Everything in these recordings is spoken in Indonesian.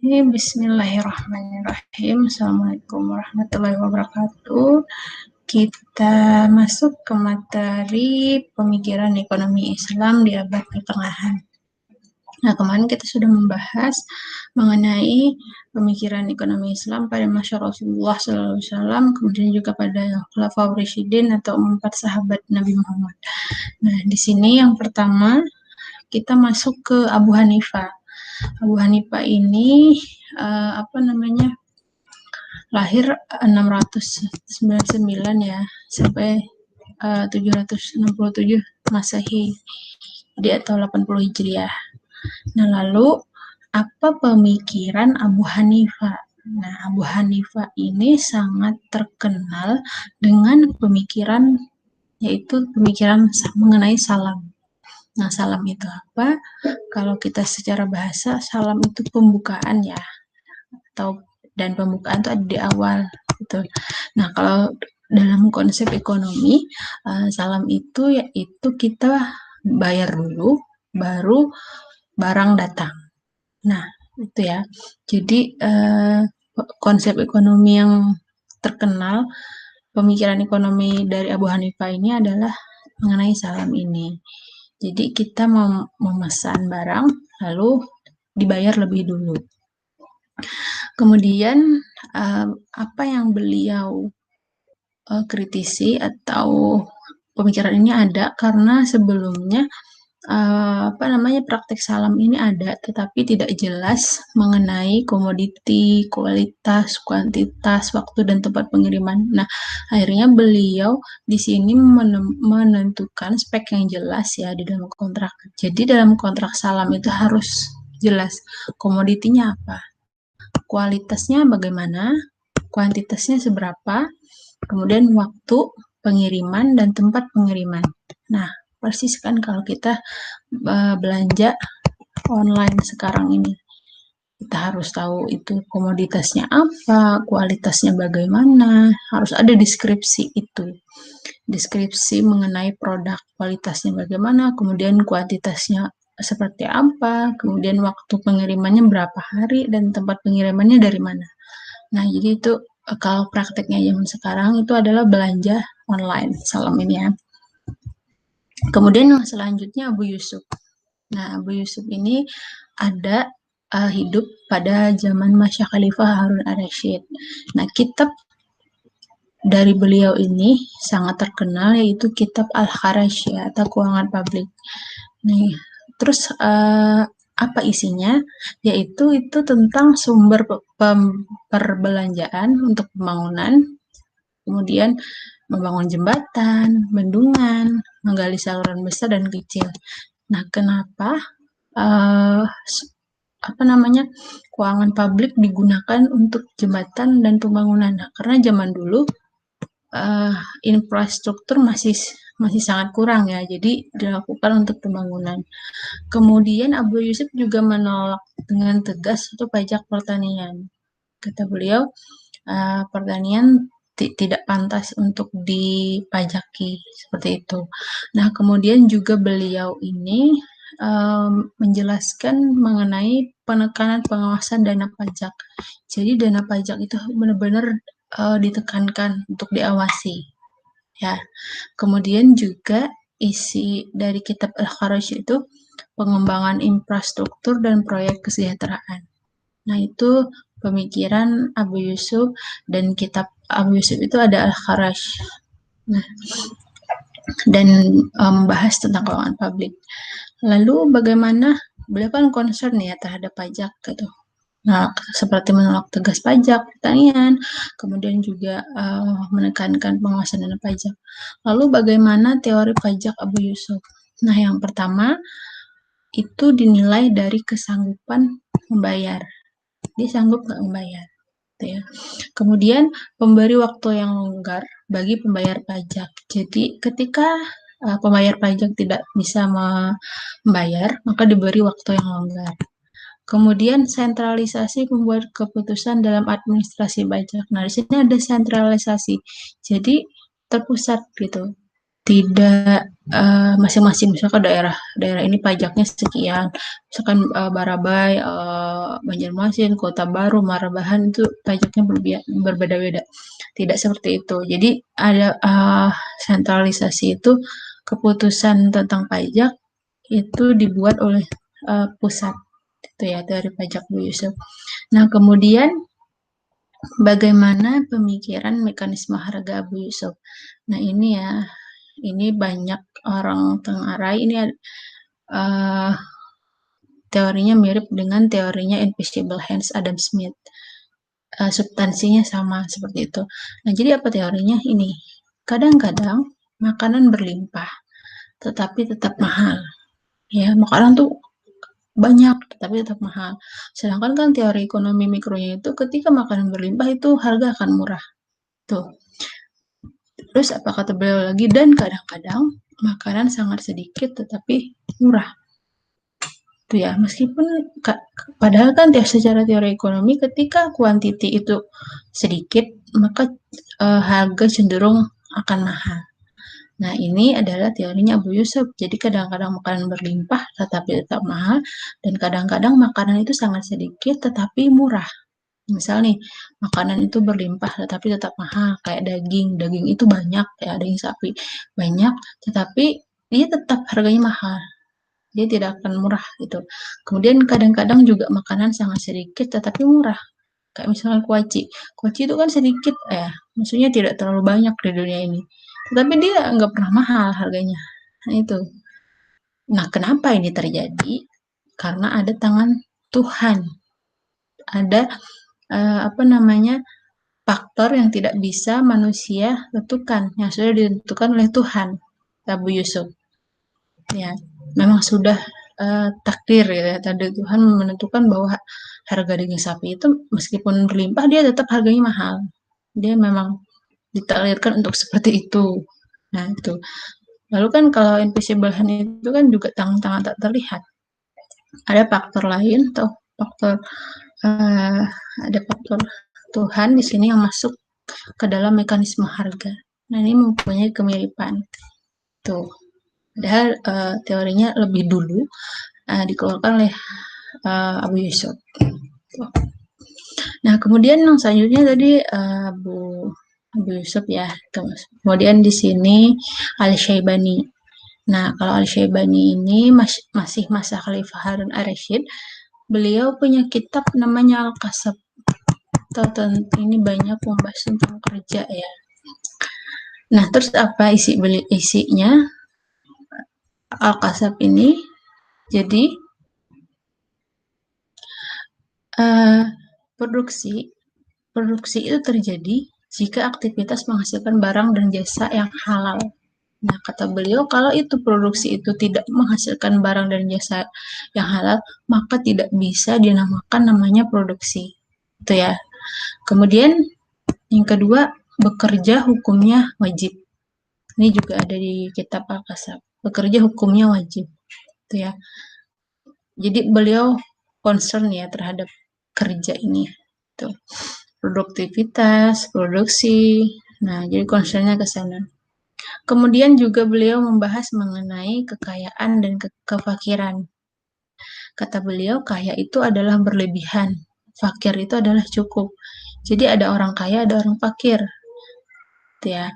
Bismillahirrahmanirrahim. Assalamualaikum warahmatullahi wabarakatuh. Kita masuk ke materi pemikiran ekonomi Islam di abad pertengahan. Nah, kemarin kita sudah membahas mengenai pemikiran ekonomi Islam pada masa Rasulullah SAW, kemudian juga pada Khulafaur Rasyidin atau 4 sahabat Nabi Muhammad. Nah, di sini yang pertama kita masuk ke Abu Hanifah. Abu Hanifah ini lahir 699 ya sampai 767 Masehi atau 80 Hijriah. Nah, lalu apa pemikiran Abu Hanifah? Nah, Abu Hanifah ini sangat terkenal dengan pemikiran, yaitu pemikiran mengenai salam. Nah, salam itu apa? Kalau kita secara bahasa, salam itu pembukaan ya, dan pembukaan itu ada di awal gitu. Nah, kalau dalam konsep ekonomi, salam itu yaitu kita bayar dulu, baru barang datang. Nah, itu ya. Jadi konsep ekonomi yang terkenal, pemikiran ekonomi dari Abu Hanifah ini adalah mengenai salam ini. Jadi kita memesan barang, lalu dibayar lebih dulu. Kemudian apa yang beliau kritisi atau pemikiran ini ada karena sebelumnya praktek salam ini ada, tetapi tidak jelas mengenai komoditi, kualitas, kuantitas, waktu dan tempat pengiriman. Nah, akhirnya beliau di sini menentukan spek yang jelas ya di dalam kontrak. Jadi dalam kontrak salam itu harus jelas komoditinya apa, kualitasnya bagaimana, kuantitasnya seberapa, kemudian waktu pengiriman dan tempat pengiriman. Nah, persis kan kalau kita belanja online sekarang ini, kita harus tahu itu komoditasnya apa, kualitasnya bagaimana, harus ada deskripsi itu. Deskripsi mengenai produk, kualitasnya bagaimana, kemudian kuantitasnya seperti apa, kemudian waktu pengirimannya berapa hari, dan tempat pengirimannya dari mana. Nah, jadi itu kalau prakteknya zaman sekarang itu adalah belanja online, salam ini ya. Kemudian yang selanjutnya Abu Yusuf. Nah, Abu Yusuf ini ada hidup pada zaman Masya Khalifah Harun ar-Rasyid. Nah, kitab dari beliau ini sangat terkenal, yaitu kitab Al-Kharaj ya, atau Keuangan Publik. Nih, terus apa isinya? Yaitu itu tentang sumber perbelanjaan untuk pembangunan, kemudian membangun jembatan, bendungan, menggali saluran besar dan kecil. Nah, kenapa keuangan publik digunakan untuk jembatan dan pembangunan? Nah, karena zaman dulu infrastruktur masih sangat kurang ya, jadi dilakukan untuk pembangunan. Kemudian Abu Yusuf juga menolak dengan tegas itu pajak pertanian. Kata beliau, pertanian tidak pantas untuk dipajaki seperti itu. Nah, kemudian juga beliau ini menjelaskan mengenai penekanan pengawasan dana pajak. Jadi dana pajak itu benar-benar ditekankan untuk diawasi. Ya. Kemudian juga isi dari kitab Al-Kharaj itu pengembangan infrastruktur dan proyek kesejahteraan. Nah, itu pemikiran Abu Yusuf, dan kitab Abu Yusuf itu ada Al-Kharaj. Nah, dan membahas tentang keuangan publik. Lalu bagaimana beliau kan concern ya terhadap pajak gitu. Nah, seperti menolak tegas pajak pertanian, kemudian juga menekankan pengawasan dana pajak. Lalu bagaimana teori pajak Abu Yusuf? Nah, yang pertama itu dinilai dari kesanggupan membayar. Dia sanggup nggak membayar? Ya. Kemudian pemberi waktu yang longgar bagi pembayar pajak. Jadi ketika pembayar pajak tidak bisa membayar, maka diberi waktu yang longgar. Kemudian sentralisasi membuat keputusan dalam administrasi pajak. Nah, di sini ada sentralisasi. Jadi terpusat gitu. tidak masing-masing, misalkan daerah ini pajaknya sekian, misalkan Barabai, Banjarmasin, Kota Baru, Marabahan itu pajaknya berbeda-beda. Tidak seperti itu. Jadi ada sentralisasi itu, keputusan tentang pajak itu dibuat oleh pusat itu ya, dari pajak Bu Yusuf. Nah, kemudian bagaimana pemikiran mekanisme harga Abu Yusuf? Nah, ini banyak orang tengarai, ini uh, teorinya mirip dengan teorinya Invisible Hands Adam Smith. Substansinya sama seperti itu. Nah, jadi apa teorinya? Ini, kadang-kadang makanan berlimpah, tetapi tetap mahal. Ya, makanan tuh banyak, tapi tetap mahal. Sedangkan kan teori ekonomi mikronya itu ketika makanan berlimpah itu harga akan murah. Tuh. Terus apa kata beliau lagi? Dan kadang-kadang makanan sangat sedikit tetapi murah. Itu ya, meskipun padahal kan secara teori ekonomi ketika kuantiti itu sedikit, maka harga cenderung akan mahal. Nah, ini adalah teorinya Abu Yusuf. Jadi kadang-kadang makanan berlimpah tetapi tetap mahal, dan kadang-kadang makanan itu sangat sedikit tetapi murah. Misal nih, makanan itu berlimpah tetapi tetap mahal, kayak daging itu banyak, ya daging sapi banyak, tetapi dia tetap harganya mahal, dia tidak akan murah gitu. Kemudian kadang-kadang juga makanan sangat sedikit tetapi murah, kayak misalnya kuaci itu kan sedikit, maksudnya tidak terlalu banyak di dunia ini, tetapi dia nggak pernah mahal harganya. Nah itu. Nah, kenapa ini terjadi? Karena ada tangan Tuhan, ada apa namanya, faktor yang tidak bisa manusia tentukan, yang sudah ditentukan oleh Tuhan. Abu Yusuf, ya, memang sudah takdir ya, takdir Tuhan menentukan bahwa harga daging sapi itu meskipun berlimpah dia tetap harganya mahal. Dia memang ditakdirkan untuk seperti itu. Nah itu. Lalu kan kalau invisible hand itu kan juga tangan-tangan tak terlihat. Ada faktor lain atau faktor uh, ada faktor Tuhan di sini yang masuk ke dalam mekanisme harga. Nah, ini mempunyai kemiripan. Tuh. Padahal teorinya lebih dulu dikeluarkan oleh Abu Yusuf. Tuh. Nah, kemudian yang selanjutnya tadi Abu Yusuf ya. Kemudian di sini Al-Syaibani. Nah, kalau Al-Syaibani ini masih masa Khalifah Harun ar-Rasyid, beliau punya kitab namanya Al-Qasab. Ini banyak membahas tentang kerja ya. Nah, terus apa isinya? Al-Qasab ini, jadi produksi itu terjadi jika aktivitas menghasilkan barang dan jasa yang halal. Nah, kata beliau, kalau itu produksi itu tidak menghasilkan barang dan jasa yang halal, maka tidak bisa dinamakan namanya produksi. Itu ya. Kemudian yang kedua, bekerja hukumnya wajib. Ini juga ada di kitab Al-Qasab. Bekerja hukumnya wajib. Itu ya. Jadi beliau concern ya terhadap kerja ini. Tuh. Produktivitas, produksi. Nah, jadi concernnya ke sana. Kemudian juga beliau membahas mengenai kekayaan dan kefakiran. Kata beliau, kaya itu adalah berlebihan, fakir itu adalah cukup. Jadi ada orang kaya, ada orang fakir. Ya.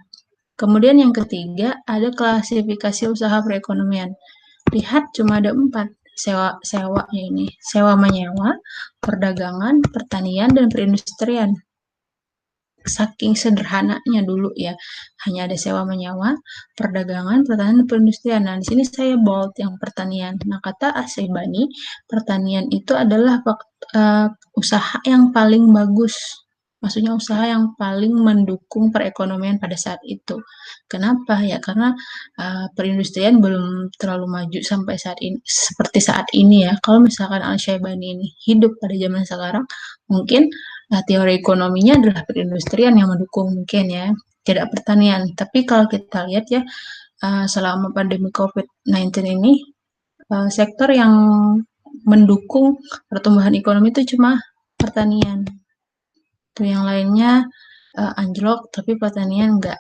Kemudian yang ketiga, ada klasifikasi usaha perekonomian. Lihat, cuma ada 4. Sewa ini, sewa menyewa, perdagangan, pertanian, dan perindustrian. Saking sederhananya dulu ya, hanya ada sewa menyewa, perdagangan, pertanian, dan perindustrian. Nah, di sini saya bold yang pertanian. Nah, kata Asybani, pertanian itu adalah usaha yang paling bagus. Maksudnya usaha yang paling mendukung perekonomian pada saat itu. Kenapa? Ya karena perindustrian belum terlalu maju sampai saat ini, seperti saat ini ya. Kalau misalkan Al-Syaibani ini hidup pada zaman sekarang, mungkin teori ekonominya adalah perindustrian yang mendukung mungkin ya, tidak pertanian. Tapi kalau kita lihat ya, selama pandemi COVID-19 ini, sektor yang mendukung pertumbuhan ekonomi itu cuma pertanian. Tuh yang lainnya anjlok, tapi pertanian enggak.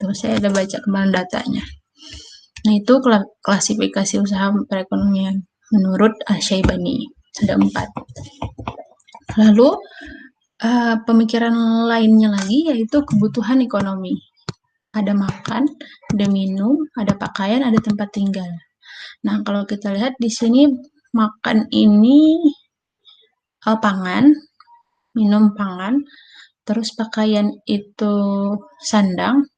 Tuh, saya ada baca kemarin datanya. Nah, itu klasifikasi usaha perekonomian menurut Asy-Syaibani. Ada 4. Lalu, pemikiran lainnya lagi yaitu kebutuhan ekonomi. Ada makan, ada minum, ada pakaian, ada tempat tinggal. Nah, kalau kita lihat di sini makan ini pangan, minum pangan, terus pakaian itu sandang,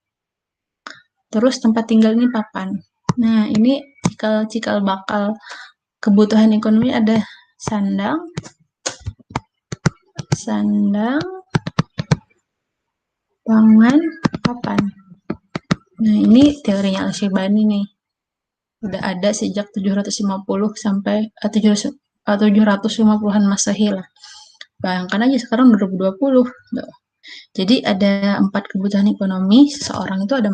terus tempat tinggal ini papan. Nah, ini cikal bakal kebutuhan ekonomi ada sandang, pangan, papan. Nah, ini teorinya Al-Syibani nih. Udah ada sejak 750 sampai 750-an Masehi lah. Bayangkan aja sekarang 2020. Jadi ada 4 kebutuhan ekonomi seseorang itu, ada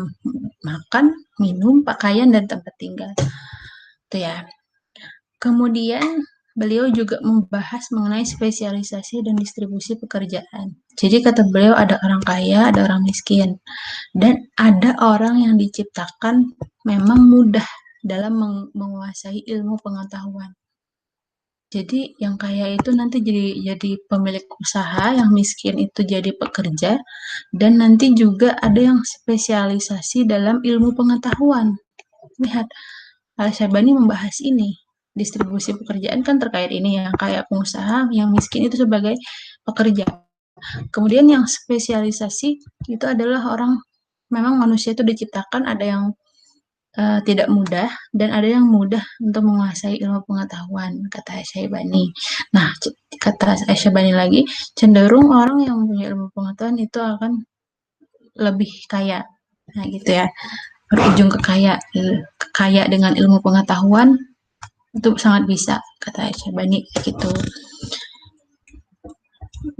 makan, minum, pakaian, dan tempat tinggal. Itu ya. Kemudian beliau juga membahas mengenai spesialisasi dan distribusi pekerjaan. Jadi kata beliau ada orang kaya, ada orang miskin. Dan ada orang yang diciptakan memang mudah dalam menguasai ilmu pengetahuan. Jadi yang kaya itu nanti jadi pemilik usaha, yang miskin itu jadi pekerja, dan nanti juga ada yang spesialisasi dalam ilmu pengetahuan. Lihat, Al-Syibani membahas ini. Distribusi pekerjaan kan terkait ini, yang kaya pengusaha, yang miskin itu sebagai pekerja. Kemudian yang spesialisasi itu adalah orang, memang manusia itu diciptakan ada yang tidak mudah dan ada yang mudah untuk menguasai ilmu pengetahuan, kata Syaibani. Nah, kata Syaibani lagi, cenderung orang yang mempunyai ilmu pengetahuan itu akan lebih kaya. Nah, gitu ya. Berujung kaya dengan ilmu pengetahuan itu sangat bisa, kata Syaibani gitu.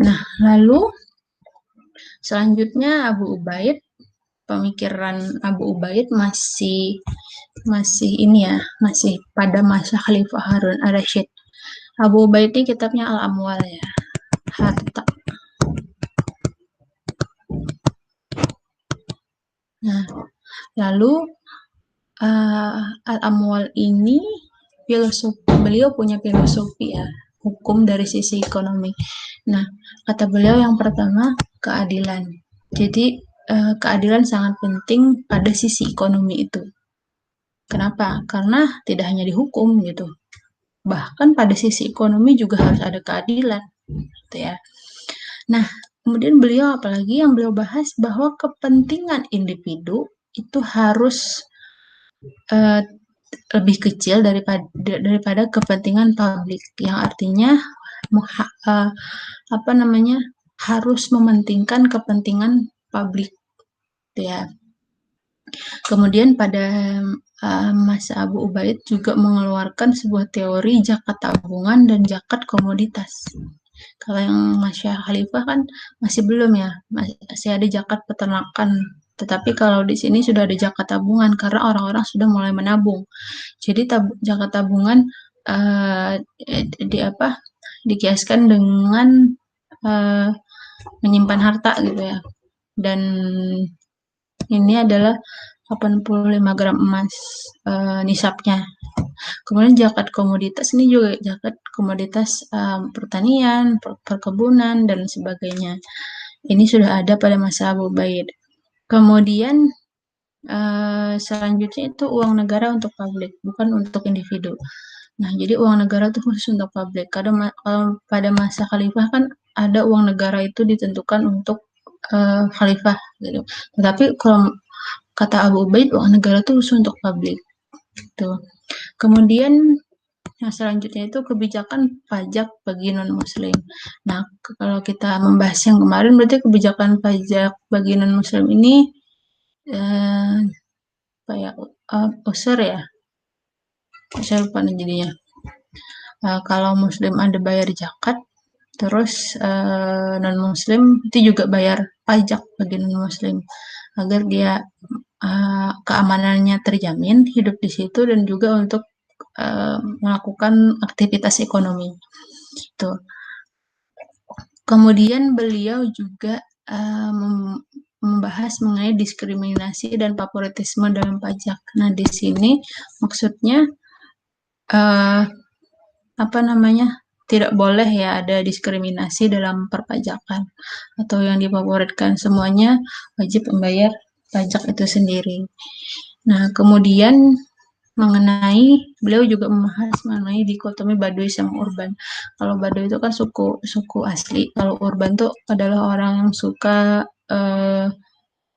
Nah, lalu selanjutnya Abu Ubaid, pemikiran Abu Ubaid masih ini ya, masih pada masa Khalifah Harun ar-Rasyid. Abu Ubaid ini kitabnya Al-Amwal ya, harta. Nah, lalu Al-Amwal ini beliau punya filosofi ya, hukum dari sisi ekonomi. Nah, kata beliau yang pertama keadilan. Jadi keadilan sangat penting pada sisi ekonomi itu. Kenapa? Karena tidak hanya dihukum gitu, bahkan pada sisi ekonomi juga harus ada keadilan, gitu ya. Nah, kemudian beliau apalagi yang beliau bahas bahwa kepentingan individu itu harus lebih kecil daripada kepentingan publik, yang artinya harus mementingkan kepentingan publik, gitu ya. Kemudian pada masa Abu Ubaid juga mengeluarkan sebuah teori zakat tabungan dan zakat komoditas. Kalau yang Masya Khalifah kan masih belum ya, masih ada zakat peternakan. Tetapi kalau di sini sudah ada zakat tabungan karena orang-orang sudah mulai menabung. Jadi zakat tabungan dikiaskan dengan menyimpan harta gitu ya. Dan ini adalah 85 gram emas nisabnya. Kemudian zakat komoditas ini juga zakat komoditas pertanian, perkebunan, dan sebagainya. Ini sudah ada pada masa Abu Ubaid. Kemudian selanjutnya itu uang negara untuk publik, bukan untuk individu. Nah, jadi uang negara itu khusus untuk publik. Kalau pada masa Khalifah kan ada uang negara itu ditentukan untuk Khalifah gitu. Tetapi kalau kata Abu Ubaid, uang negara itu khusus untuk publik. Gitu. Kemudian yang selanjutnya itu kebijakan pajak bagi non-muslim. Nah, kalau kita membahas yang kemarin, berarti kebijakan pajak bagi non-muslim ini user ya. Saya lupa nih jadinya. Kalau muslim ada bayar zakat, terus non-muslim itu juga bayar pajak bagi non-muslim agar dia keamanannya terjamin, hidup di situ, dan juga untuk melakukan aktivitas ekonomi. Tuh. Kemudian beliau juga membahas mengenai diskriminasi dan favoritisme dalam pajak. Nah, di sini maksudnya uh, apa namanya? Tidak boleh ya ada diskriminasi dalam perpajakan atau yang difavoritkan, semuanya wajib membayar pajak itu sendiri. Nah, kemudian mengenai beliau juga membahas mengenai dikotomi Baduy sama urban. Kalau Baduy itu kan suku asli, kalau urban itu adalah orang yang suka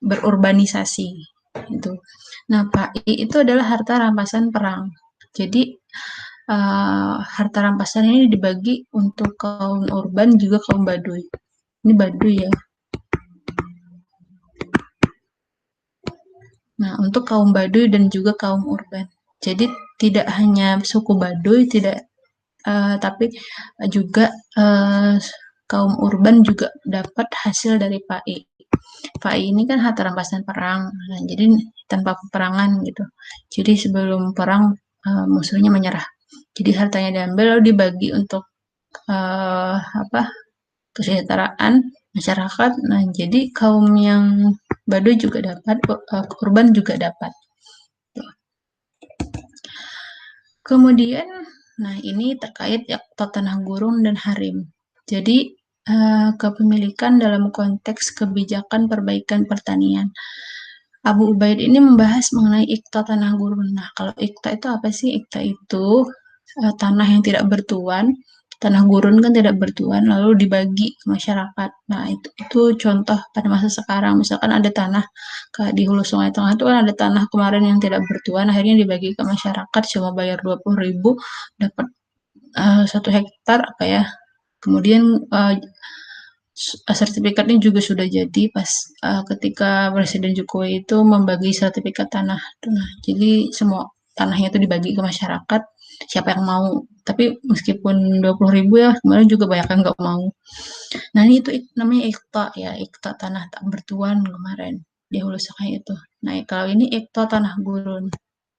berurbanisasi itu. Nah, PAI itu adalah harta rampasan perang. Jadi harta rampasan ini dibagi untuk kaum urban juga kaum Baduy. Ini Baduy ya. Nah, untuk kaum Baduy dan juga kaum urban. Jadi tidak hanya suku Baduy, tapi juga kaum urban juga dapat hasil dari PAI. PAI ini kan harta rampasan perang, nah, jadi tanpa peperangan gitu. Jadi sebelum perang musuhnya menyerah. Jadi hartanya diambil lalu dibagi untuk apa kesejahteraan masyarakat. Nah, jadi kaum yang Baduy juga dapat, urban juga dapat. Kemudian, nah ini terkait tanah gurun dan harim. Jadi, kepemilikan dalam konteks kebijakan perbaikan pertanian. Abu Ubaid ini membahas mengenai ikta tanah gurun. Nah, kalau ikta itu apa sih? Ikta itu tanah yang tidak bertuan, tanah gurun kan tidak bertuan, lalu dibagi ke masyarakat. Nah, itu contoh pada masa sekarang. Misalkan ada tanah di Hulu Sungai Tengah itu kan ada tanah kemarin yang tidak bertuan, akhirnya dibagi ke masyarakat, cuma bayar 20.000 dapat 1 hektar apa ya. Kemudian sertifikatnya juga sudah jadi pas ketika Presiden Jokowi itu membagi sertifikat tanah. Nah, jadi semua tanahnya itu dibagi ke masyarakat, siapa yang mau. Tapi meskipun 20.000 ya, kemarin juga banyak yang nggak mau. Nah, ini itu namanya ikta ya, ikta tanah tak bertuan kemarin di Hulu Sungai itu. Nah, kalau ini ikta tanah gurun.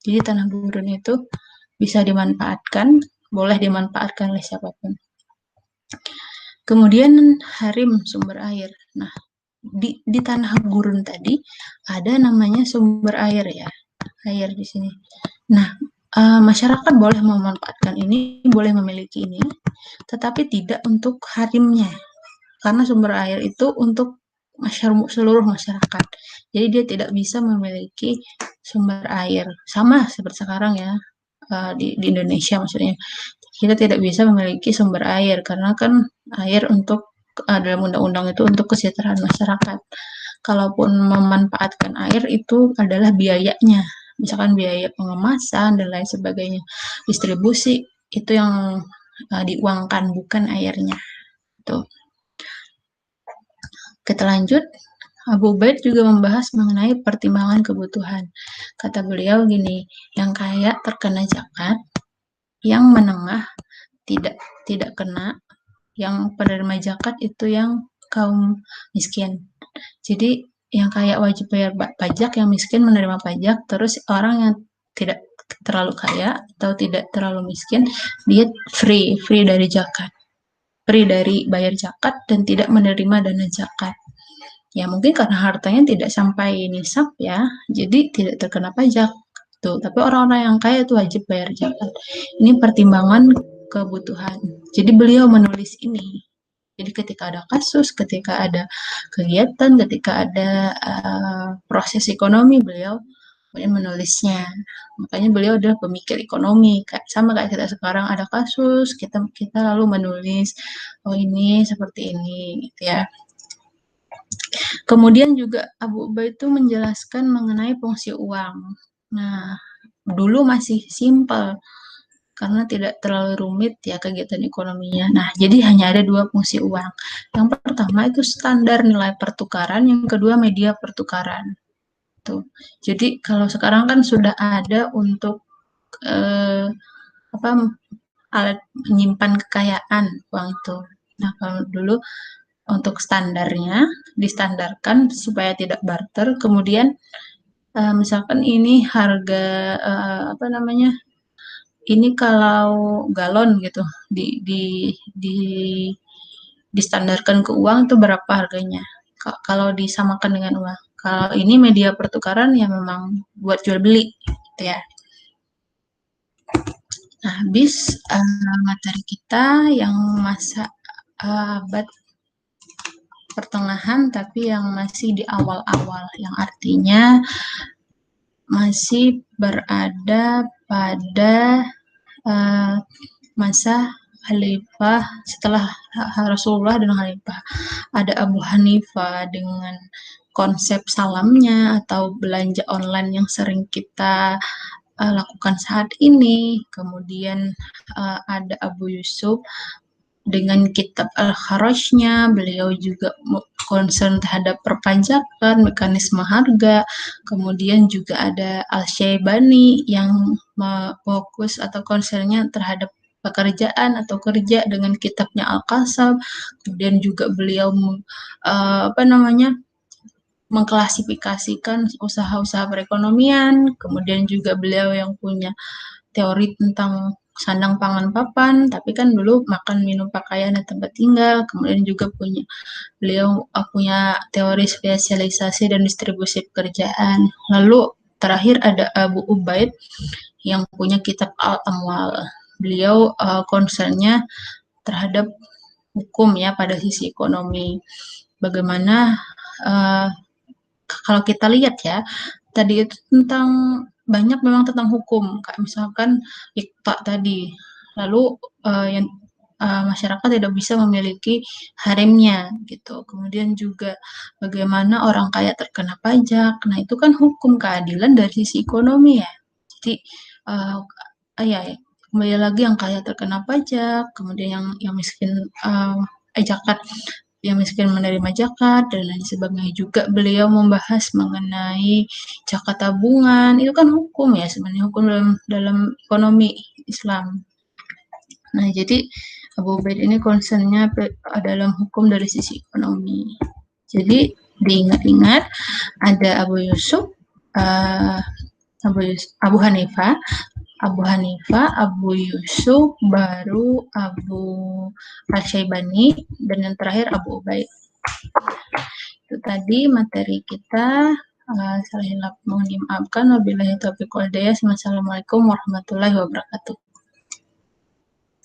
Jadi tanah gurun itu bisa dimanfaatkan, boleh dimanfaatkan oleh siapapun. Kemudian harim sumber air. Nah, di tanah gurun tadi ada namanya sumber air ya, air di sini. Nah, masyarakat boleh memanfaatkan ini, boleh memiliki ini, tetapi tidak untuk harimnya, karena sumber air itu untuk seluruh masyarakat. Jadi dia tidak bisa memiliki sumber air sama seperti sekarang ya, di Indonesia maksudnya. Kita tidak bisa memiliki sumber air karena kan air untuk dalam undang-undang itu untuk kesejahteraan masyarakat. Kalaupun memanfaatkan air itu adalah biayanya, misalkan biaya pengemasan dan lain sebagainya, distribusi itu yang diuangkan, bukan airnya. Tuh. Kita lanjut. Abu Ubaid juga membahas mengenai pertimbangan kebutuhan. Kata beliau gini, yang kaya terkena zakat, yang menengah tidak kena, yang penerima zakat itu yang kaum miskin. Jadi yang kaya wajib bayar pajak, yang miskin menerima pajak, terus orang yang tidak terlalu kaya atau tidak terlalu miskin, dia free dari zakat, free dari bayar zakat dan tidak menerima dana zakat. Ya mungkin karena hartanya tidak sampai nisab ya, jadi tidak terkena pajak. Tuh, tapi orang-orang yang kaya itu wajib bayar zakat. Ini pertimbangan kebutuhan. Jadi beliau menulis ini. Jadi ketika ada kasus, ketika ada kegiatan, ketika ada proses ekonomi, beliau menulisnya. Makanya beliau adalah pemikir ekonomi. Sama kayak kita sekarang ada kasus, kita lalu menulis, oh ini seperti ini, gitu ya. Kemudian juga Abu Ubaid itu menjelaskan mengenai fungsi uang. Nah, dulu masih simpel karena tidak terlalu rumit ya kegiatan ekonominya. Nah, jadi hanya ada 2 fungsi uang. Yang pertama itu standar nilai pertukaran, yang kedua media pertukaran. Tuh. Jadi kalau sekarang kan sudah ada untuk apa alat menyimpan kekayaan uang itu. Nah, kalau dulu untuk standarnya distandarkan supaya tidak barter. Kemudian misalkan ini harga apa namanya? Ini kalau galon gitu di distandarkan ke uang itu berapa harganya. kalau disamakan dengan uang. Kalau ini media pertukaran ya memang buat jual beli gitu ya. Nah, habis materi kita yang masa abad pertengahan tapi yang masih di awal-awal, yang artinya masih berada pada masa Khalifah setelah Rasulullah dan Khalifah. Ada Abu Hanifah dengan konsep salamnya atau belanja online yang sering kita lakukan saat ini. Kemudian ada Abu Yusuf dengan kitab Al-Kharajnya, beliau juga concern terhadap perpajakan, mekanisme harga. Kemudian juga ada Al-Syaibani yang fokus atau concernnya terhadap pekerjaan atau kerja dengan kitabnya Al-Kasab. Kemudian juga beliau mengklasifikasikan usaha-usaha perekonomian. Kemudian juga beliau yang punya teori tentang sandang pangan papan, tapi kan dulu makan minum pakaian dan tempat tinggal. Kemudian juga beliau punya teori spesialisasi dan distribusi pekerjaan. Lalu terakhir ada Abu Ubaid yang punya kitab Al-Amwal. Beliau concernnya terhadap hukum ya pada sisi ekonomi. Bagaimana kalau kita lihat ya, tadi itu banyak memang tentang hukum, kayak misalkan Iqta tadi. Lalu yang masyarakat tidak bisa memiliki haremnya gitu. Kemudian juga bagaimana orang kaya terkena pajak. Nah, itu kan hukum keadilan dari sisi ekonomi ya. Jadi ya kembali lagi yang kaya terkena pajak, kemudian yang miskin zakat, yang miskin menerima zakat dan lain sebagainya. Juga beliau membahas mengenai zakat tabungan. Itu kan hukum ya sebenarnya, hukum dalam ekonomi Islam. Nah, jadi Abu Ubaid ini concernnya dalam hukum dari sisi ekonomi. Jadi diingat-ingat ada Abu Yusuf, Abu Hanifah, Abu Yusuf, baru Abu Al-Syaibani, dan yang terakhir Abu Ubaid. Itu tadi materi kita. Salah hilap mohon dimaafkan. Wabillahi taufiq wal hidayah. Wassalamualaikum warahmatullahi wabarakatuh.